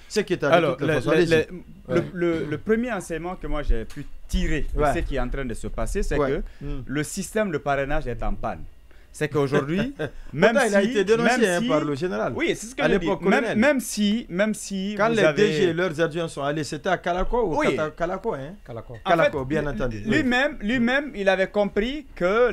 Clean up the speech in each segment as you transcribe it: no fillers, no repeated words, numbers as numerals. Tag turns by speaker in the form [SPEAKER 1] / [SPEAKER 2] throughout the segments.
[SPEAKER 1] Ce qui est
[SPEAKER 2] Alors, le premier enseignement que moi j'ai pu tirer de ce qui est en train de se passer, c'est que le système de parrainage est en panne. C'est qu'aujourd'hui, même si...
[SPEAKER 1] il a été dénoncé par le général.
[SPEAKER 2] Oui, c'est ce que je dis. Même si
[SPEAKER 1] quand les DG et leurs adjoints sont allés, c'était à Kalako ou Kalako, hein? Kalako, bien entendu.
[SPEAKER 2] Lui-même, il avait compris que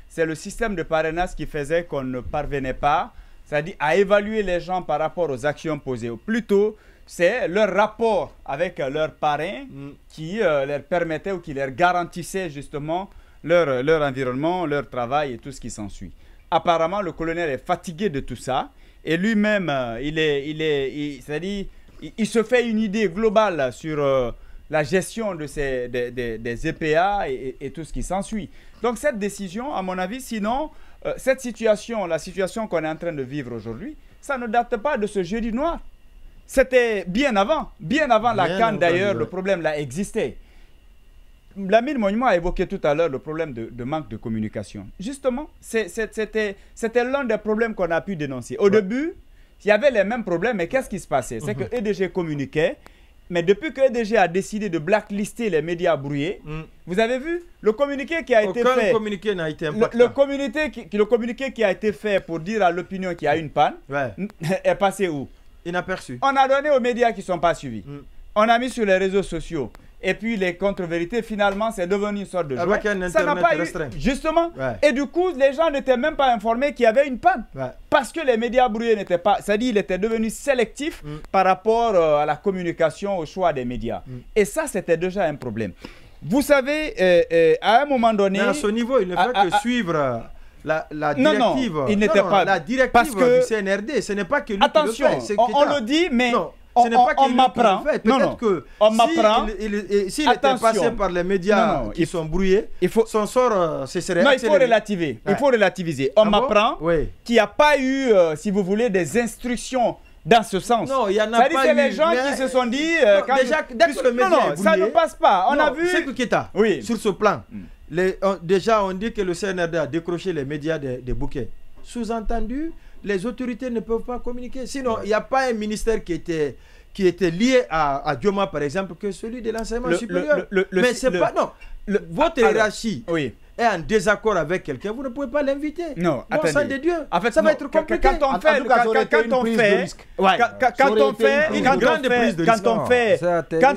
[SPEAKER 2] c'est le système de parrainage qui faisait qu'on ne parvenait pas, c'est-à-dire à évaluer les gens par rapport aux actions posées. Plutôt, c'est leur rapport avec leurs parrains qui leur permettait ou qui leur garantissait justement leur environnement, leur travail et tout ce qui s'ensuit. Apparemment, le colonel est fatigué de tout ça et lui-même, c'est-à-dire, il se fait une idée globale sur la gestion des EPA et tout ce qui s'ensuit. Donc cette décision, à mon avis, sinon, cette situation, la situation qu'on est en train de vivre aujourd'hui, ça ne date pas de ce jeudi noir. C'était bien avant la CAN d'ailleurs, le problème là existait. Lamine Monument a évoqué tout à l'heure le problème de manque de communication. Justement, c'était l'un des problèmes qu'on a pu dénoncer. Au début, il y avait les mêmes problèmes, mais qu'est-ce qui se passait? C'est que EDG communiquait, mais depuis que EDG a décidé de blacklister les médias brouillés, vous avez vu le communiqué qui a été fait.
[SPEAKER 1] Aucun communiqué n'a été impactant.
[SPEAKER 2] Le communiqué qui a été fait pour dire à l'opinion qu'il y a une panne est passé où?
[SPEAKER 1] Inaperçu.
[SPEAKER 2] On a donné aux médias qui ne sont pas suivis. On a mis sur les réseaux sociaux. Et puis les contre-vérités, finalement, c'est devenu une sorte de jouet. Ça n'a pas eu, justement. Et du coup, les gens n'étaient même pas informés qu'il y avait une panne. Parce que les médias brouillés n'étaient pas... C'est-à-dire qu'il était devenu sélectif par rapport à la communication, au choix des médias. Et ça, c'était déjà un problème. Vous savez, à un moment donné...
[SPEAKER 1] Mais à ce niveau, il ne fait que suivre... La directive,
[SPEAKER 2] non, il n'était pas...
[SPEAKER 1] La directive parce que, du CNRD, ce n'est pas que lui
[SPEAKER 2] attention,
[SPEAKER 1] qui le fait.
[SPEAKER 2] On le dit, mais...
[SPEAKER 1] Non. Ce n'est pas qu'il m'apprend.
[SPEAKER 2] Peut-être
[SPEAKER 1] que s'il était passé par les médias qui sont brouillés, son sort ce serait
[SPEAKER 2] accéléré. Il faut relativer. Il faut relativiser. On m'apprend qu'il n'y a pas eu, si vous voulez, des instructions dans ce sens.
[SPEAKER 1] Non, il n'y en a pas eu.
[SPEAKER 2] C'est les gens qui se sont dit...
[SPEAKER 1] déjà, dès que le média est brouillé,
[SPEAKER 2] ça ne passe pas. On a vu...
[SPEAKER 1] C'est Keita, sur ce plan. Déjà, on dit que le CNRD a décroché les médias des bouquets. Sous-entendu, les autorités ne peuvent pas communiquer. Sinon, il n'y a pas un ministère qui était lié à Dioma, par exemple, que celui de l'enseignement supérieur. Mais c'est pas... Non, votre hiérarchie est en désaccord avec quelqu'un, vous ne pouvez pas l'inviter.
[SPEAKER 2] Non,
[SPEAKER 1] bon sang de Dieu.
[SPEAKER 2] En fait,
[SPEAKER 1] ça va être compliqué.
[SPEAKER 2] Quand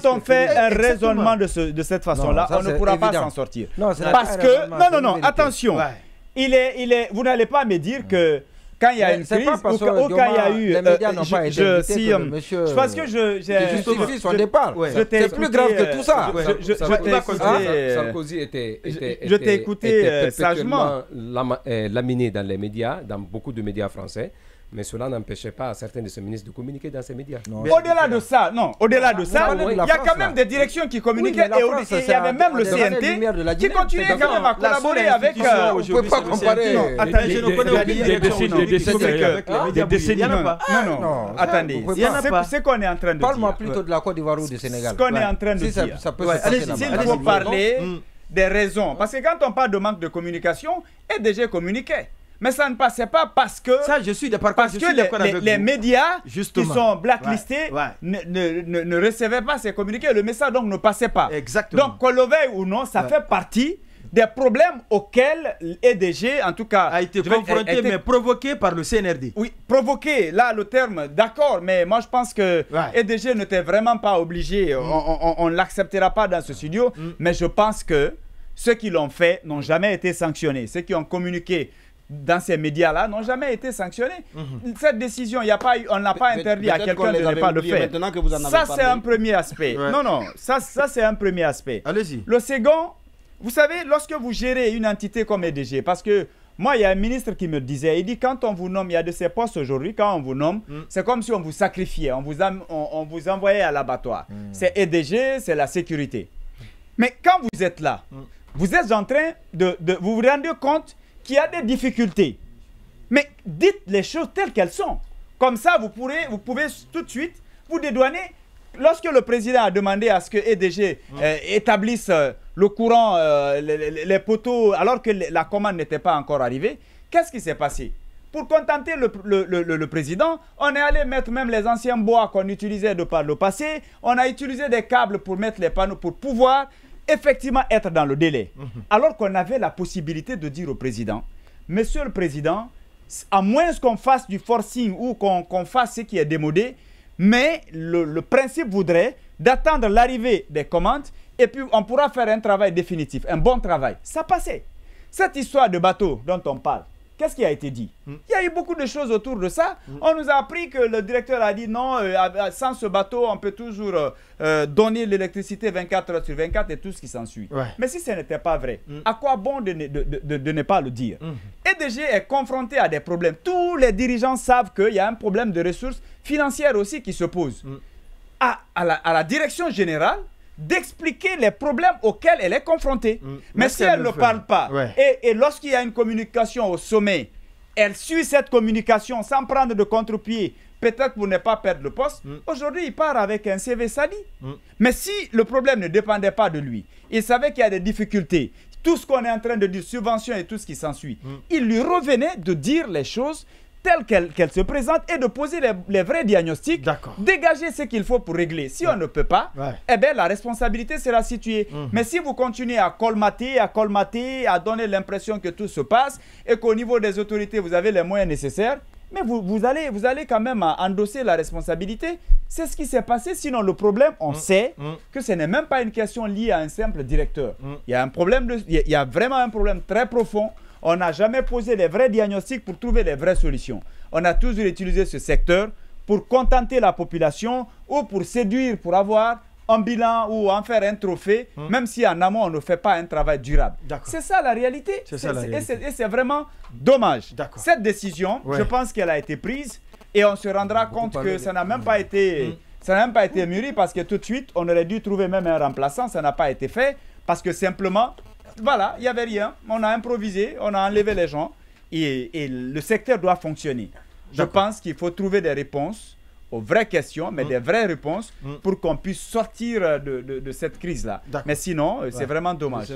[SPEAKER 2] on fait un raisonnement de cette façon-là, on ne pourra pas s'en sortir. Parce que... Non, attention. Vous n'allez pas me dire que quand il y a une crise, ou quand il y a eu...
[SPEAKER 3] Les médias n'ont pas été invités que monsieur...
[SPEAKER 2] Je pense que
[SPEAKER 3] justifie son départ. C'est plus grave que tout ça.
[SPEAKER 4] Sarkozy
[SPEAKER 2] je t'ai écouté sagement.
[SPEAKER 4] Laminé dans les médias, dans beaucoup de médias français. Mais cela n'empêchait pas certains de ces ministres de communiquer dans ces médias.
[SPEAKER 2] Au-delà de ça, il y a quand même des directions qui communiquaient. Et il y avait même le CNT qui continuait quand même à collaborer avec...
[SPEAKER 3] On ne peut pas comparer.
[SPEAKER 2] Des décennies. Non, attendez. C'est qu'on est en train de dire.
[SPEAKER 3] Parle-moi plutôt de la Côte d'Ivoire ou du Sénégal.
[SPEAKER 2] Ce qu'on est en train de dire. S'il faut parler des raisons. Parce que quand on parle de manque de communication, EDG communiquait. Mais ça ne passait pas parce que, les médias qui sont blacklistés ne recevaient pas ces communiqués. Le message donc ne passait pas.
[SPEAKER 1] Exactement.
[SPEAKER 2] Donc qu'on le veuille ou non, ça fait partie des problèmes auxquels EDG, en tout cas,
[SPEAKER 1] a été confronté, mais provoqué par le CNRD.
[SPEAKER 2] Oui, provoqué, là le terme, d'accord, mais moi je pense que EDG n'était vraiment pas obligé, on ne l'acceptera pas dans ce studio, mais je pense que ceux qui l'ont fait n'ont jamais été sanctionnés. Ceux qui ont communiqué dans ces médias-là n'ont jamais été sanctionnés. Cette décision, on n'a pas interdit à quelqu'un de ne pas le faire. Ça, c'est un premier aspect. Non, ça c'est un premier aspect.
[SPEAKER 1] Allez-y.
[SPEAKER 2] Le second, vous savez, lorsque vous gérez une entité comme EDG, parce que moi, il y a un ministre qui me disait, il dit, quand on vous nomme, il y a de ces postes aujourd'hui, quand on vous nomme, c'est comme si on vous sacrifiait, on vous envoyait à l'abattoir. C'est EDG, c'est la sécurité. Mais quand vous êtes là, vous êtes en train vous vous rendez compte qu'il y a des difficultés. Mais dites les choses telles qu'elles sont. Comme ça, vous pouvez tout de suite vous dédouaner. Lorsque le président a demandé à ce que EDG établisse le courant, les poteaux, alors que la commande n'était pas encore arrivée, qu'est-ce qui s'est passé? pour contenter le président, on est allé mettre même les anciens bois qu'on utilisait par le passé. On a utilisé des câbles pour mettre les panneaux pour pouvoir effectivement être dans le délai. Alors qu'on avait la possibilité de dire au président, Monsieur le Président, à moins qu'on fasse du forcing ou qu'on fasse ce qui est démodé, mais le principe voudrait d'attendre l'arrivée des commandes et puis on pourra faire un travail définitif, un bon travail. Ça passait. Cette histoire de bateau dont on parle, qu'est-ce qui a été dit? Il y a eu beaucoup de choses autour de ça. On nous a appris que le directeur a dit non, sans ce bateau, on peut toujours donner l'électricité 24 heures sur 24 et tout ce qui s'ensuit. Mais si ce n'était pas vrai, à quoi bon de ne pas le dire? EDG est confronté à des problèmes. Tous les dirigeants savent qu'il y a un problème de ressources financières aussi qui se pose. À la direction générale, d'expliquer les problèmes auxquels elle est confrontée. Mais si elle ne parle pas, et lorsqu'il y a une communication au sommet, elle suit cette communication sans prendre de contre-pied, peut-être pour ne pas perdre le poste, aujourd'hui il part avec un CV sali. Mais si le problème ne dépendait pas de lui, il savait qu'il y a des difficultés, tout ce qu'on est en train de dire, subvention et tout ce qui s'ensuit, il lui revenait de dire les choses telle qu'elle se présente et de poser les vrais diagnostics, dégager ce qu'il faut pour régler. Si on ne peut pas, eh bien, la responsabilité sera située. Mais si vous continuez à colmater, à donner l'impression que tout se passe et qu'au niveau des autorités, vous avez les moyens nécessaires, mais vous allez quand même endosser la responsabilité. C'est ce qui s'est passé. Sinon, le problème, on sait que ce n'est même pas une question liée à un simple directeur. Il y a un problème, il y a vraiment un problème très profond. On n'a jamais posé les vrais diagnostics pour trouver les vraies solutions. On a toujours utilisé ce secteur pour contenter la population ou pour séduire, pour avoir un bilan ou en faire un trophée, même si en amont on ne fait pas un travail durable. C'est ça la réalité. Et c'est vraiment dommage. Cette décision, je pense qu'elle a été prise et on se rendra compte que ça n'a même pas été... Ça n'a même pas été mûri parce que tout de suite, on aurait dû trouver même un remplaçant. Ça n'a pas été fait parce que simplement... Voilà, il n'y avait rien. On a improvisé, on a enlevé les gens et le secteur doit fonctionner. Je pense qu'il faut trouver des réponses aux vraies questions, mais des vraies réponses pour qu'on puisse sortir de cette crise-là. Mais sinon, c'est vraiment dommage.